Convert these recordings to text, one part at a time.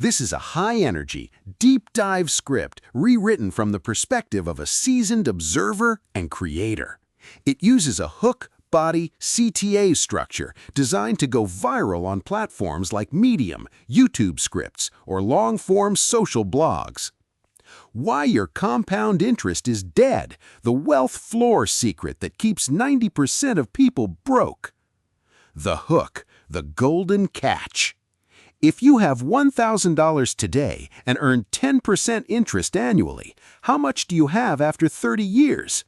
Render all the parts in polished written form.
This is a high-energy, deep-dive script rewritten from the perspective of a seasoned observer and creator. It uses a hook-body CTA structure designed to go viral on platforms like Medium, YouTube scripts, or long-form social blogs. Why your compound interest is dead, the wealth floor secret that keeps 90% of people broke. The hook, the golden catch. If you have $1,000 today and earn 10% interest annually, how much do you have after 30 years?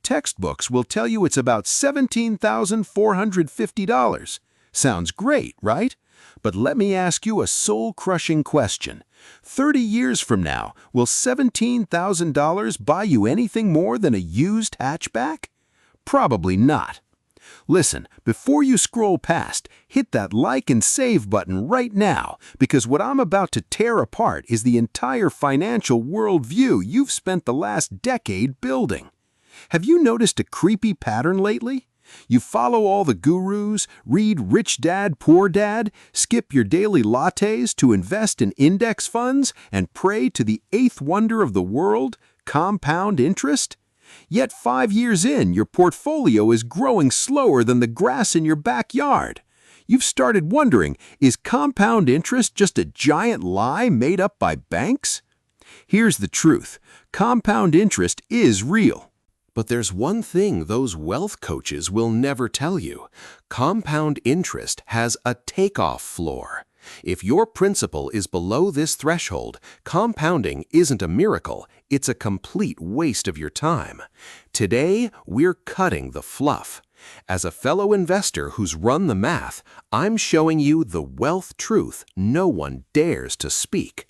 Textbooks will tell you it's about $17,450. Sounds great, right? But let me ask you a soul-crushing question. 30 years from now, will $17,000 buy you anything more than a used hatchback? Probably not. Listen, before you scroll past, hit that like and save button right now, because what I'm about to tear apart is the entire financial worldview you've spent the last decade building. Have you noticed a creepy pattern lately? You follow all the gurus, read Rich Dad, Poor Dad, skip your daily lattes to invest in index funds, and pray to the eighth wonder of the world, compound interest? Yet 5 years in, your portfolio is growing slower than the grass in your backyard. You've started wondering, is compound interest just a giant lie made up by banks? Here's the truth. Compound interest is real. But there's one thing those wealth coaches will never tell you. Compound interest has a takeoff floor. If your principal is below this threshold, compounding isn't a miracle, it's a complete waste of your time. Today, we're cutting the fluff. As a fellow investor who's run the math, I'm showing you the wealth truth no one dares to speak.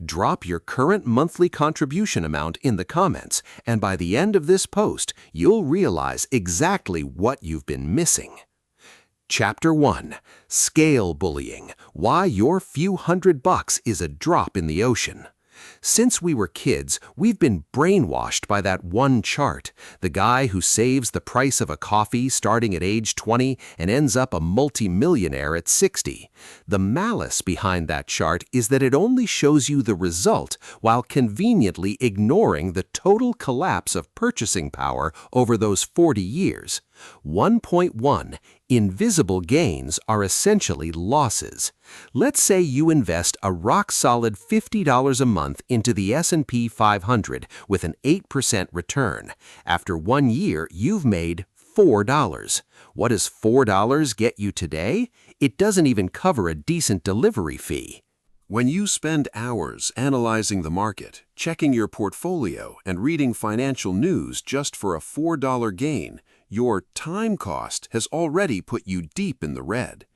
Drop your current monthly contribution amount in the comments, and by the end of this post, you'll realize exactly what you've been missing. Chapter 1. Scale Bullying. Why your few $100 is a drop in the ocean. Since we were kids, we've been brainwashed by that one chart, the guy who saves the price of a coffee starting at age 20 and ends up a multi-millionaire at 60. The malice behind that chart is that it only shows you the result while conveniently ignoring the total collapse of purchasing power over those 40 years. 1.1. Invisible gains are essentially losses. Let's say you invest a rock-solid $50 a month into the S&P 500 with an 8% return. After 1 year, you've made $4. What does $4 get you today? It doesn't even cover a decent delivery fee. When you spend hours analyzing the market, checking your portfolio, and reading financial news just for a $4 gain, your time cost has already put you deep in the red.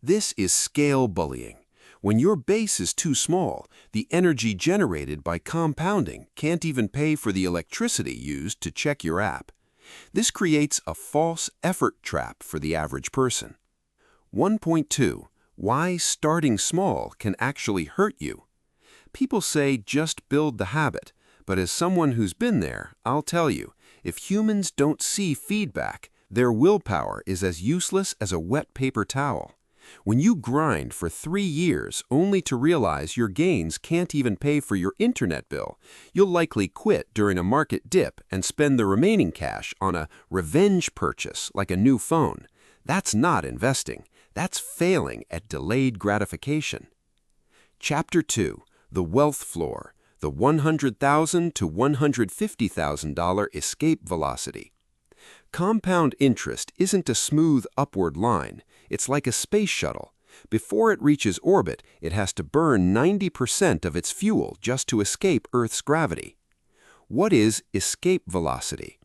This is scale bullying. When your base is too small, the energy generated by compounding can't even pay for the electricity used to check your app. This creates a false effort trap for the average person. 1.2. Why starting small can actually hurt you. People say just build the habit, but as someone who's been there, I'll tell you, if humans don't see feedback, their willpower is as useless as a wet paper towel. When you grind for 3 years only to realize your gains can't even pay for your internet bill, you'll likely quit during a market dip and spend the remaining cash on a revenge purchase like a new phone. That's not investing. That's failing at delayed gratification. Chapter 2. The Wealth Floor. The $100,000 to $150,000 escape velocity. Compound interest isn't a smooth upward line. It's like a space shuttle. Before it reaches orbit, it has to burn 90% of its fuel just to escape Earth's gravity. What is escape velocity?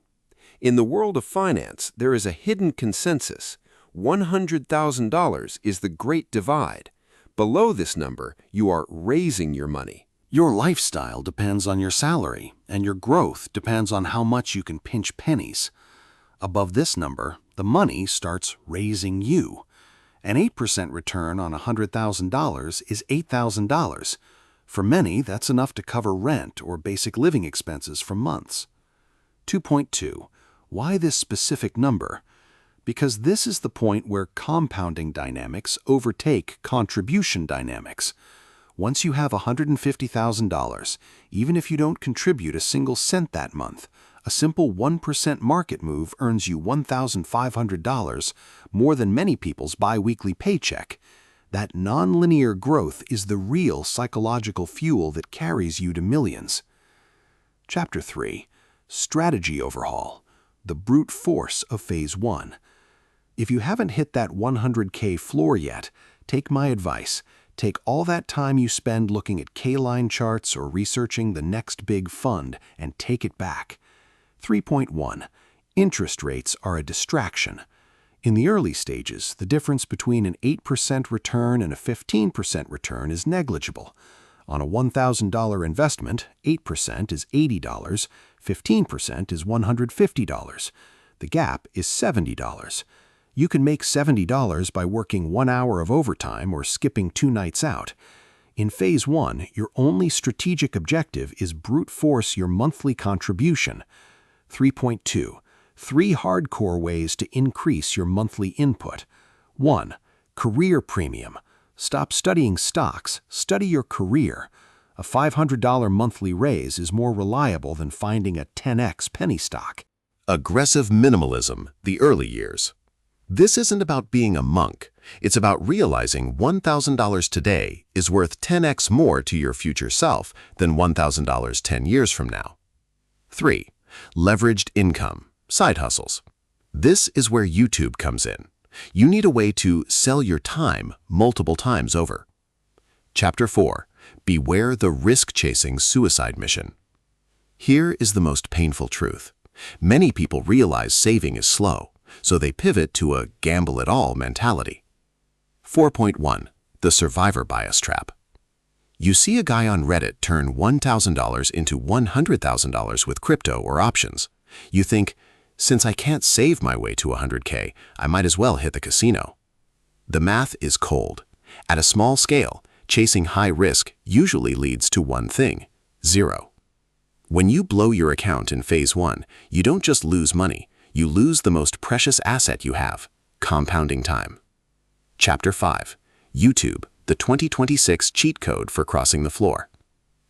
In the world of finance, there is a hidden consensus. $100,000 is the great divide. Below this number, you are raising your money. Your lifestyle depends on your salary, and your growth depends on how much you can pinch pennies. Above this number, the money starts raising you. An 8% return on $100,000 is $8,000. For many, that's enough to cover rent or basic living expenses for months. 2.2. Why this specific number? Because this is the point where compounding dynamics overtake contribution dynamics. Once you have $150,000, even if you don't contribute a single cent that month, a simple 1% market move earns you $1,500, more than many people's bi-weekly paycheck. That nonlinear growth is the real psychological fuel that carries you to millions. Chapter 3. Strategy Overhaul. The brute force of Phase 1. If you haven't hit that 100K floor yet, take my advice. Take all that time you spend looking at K-line charts or researching the next big fund and take it back. 3.1. Interest rates are a distraction. In the early stages, the difference between an 8% return and a 15% return is negligible. On a $1,000 investment, 8% is $80, 15% is $150. The gap is $70. You can make $70 by working 1 hour of overtime or skipping 2 nights out. In Phase 1, your only strategic objective is brute force your monthly contribution. 3.2. 3 hardcore ways to increase your monthly input. 1. Career premium. Stop studying stocks, study your career. A $500 monthly raise is more reliable than finding a 10x penny stock. Aggressive minimalism, the early years. This isn't about being a monk. It's about realizing $1,000 today is worth 10x more to your future self than $1,000 10 years from now. 3. Leveraged income, side hustles. This is where YouTube comes in. You need a way to sell your time multiple times over. Chapter 4. Beware the risk-chasing suicide mission. Here is the most painful truth. Many people realize saving is slow, so they pivot to a gamble-it-all mentality. 4.1. The survivor bias trap. You see a guy on Reddit turn $1,000 into $100,000 with crypto or options. You think, since I can't save my way to 100K, I might as well hit the casino. The math is cold. At a small scale, chasing high risk usually leads to one thing: zero. When you blow your account in Phase 1, you don't just lose money, you lose the most precious asset you have: compounding time. Chapter 5. YouTube, the 2026 cheat code for crossing the floor.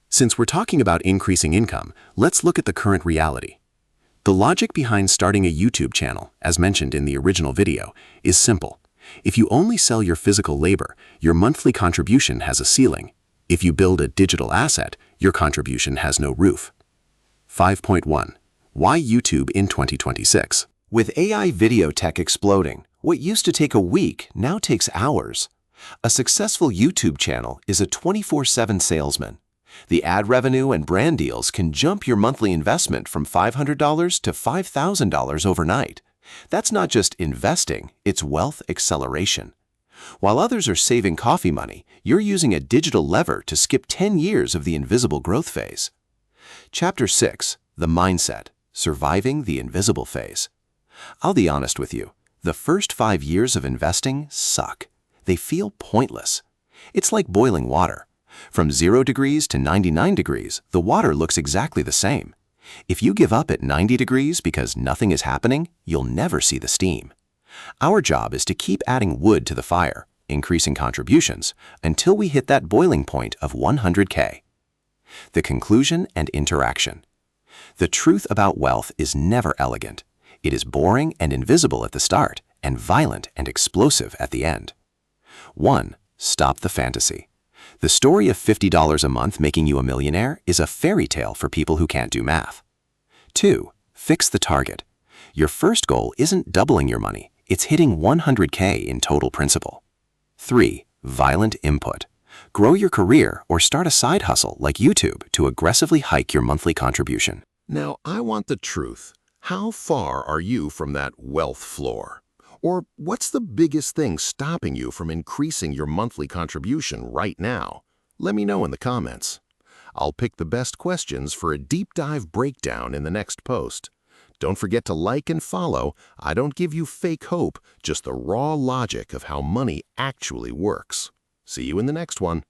Since we're talking about increasing income, let's look at the current reality. The logic behind starting a YouTube channel, as mentioned in the original video, is simple. If you only sell your physical labor, your monthly contribution has a ceiling. If you build a digital asset, your contribution has no roof. 5.1. Why YouTube in 2026? With AI video tech exploding, what used to take a week now takes hours. A successful YouTube channel is a 24/7 salesman. The ad revenue and brand deals can jump your monthly investment from $500 to $5,000 overnight. That's not just investing, it's wealth acceleration. While others are saving coffee money, you're using a digital lever to skip 10 years of the invisible growth phase. Chapter 6. The Mindset, Surviving the Invisible Phase. I'll be honest with you, the first 5 years of investing suck. They feel pointless. It's like boiling water. From 0 degrees to 99 degrees, the water looks exactly the same. If you give up at 90 degrees because nothing is happening, you'll never see the steam. Our job is to keep adding wood to the fire, increasing contributions, until we hit that boiling point of 100K. The conclusion and interaction. The truth about wealth is never elegant. It is boring and invisible at the start, and violent and explosive at the end. 1. Stop the fantasy. The story of $50 a month making you a millionaire is a fairy tale for people who can't do math. 2. Fix the target. Your first goal isn't doubling your money, it's hitting 100K in total principal. 3. Violent input. Grow your career or start a side hustle like YouTube to aggressively hike your monthly contribution. Now, I want the truth. How far are you from that wealth floor? Or what's the biggest thing stopping you from increasing your monthly contribution right now? Let me know in the comments. I'll pick the best questions for a deep dive breakdown in the next post. Don't forget to like and follow. I don't give you fake hope, just the raw logic of how money actually works. See you in the next one.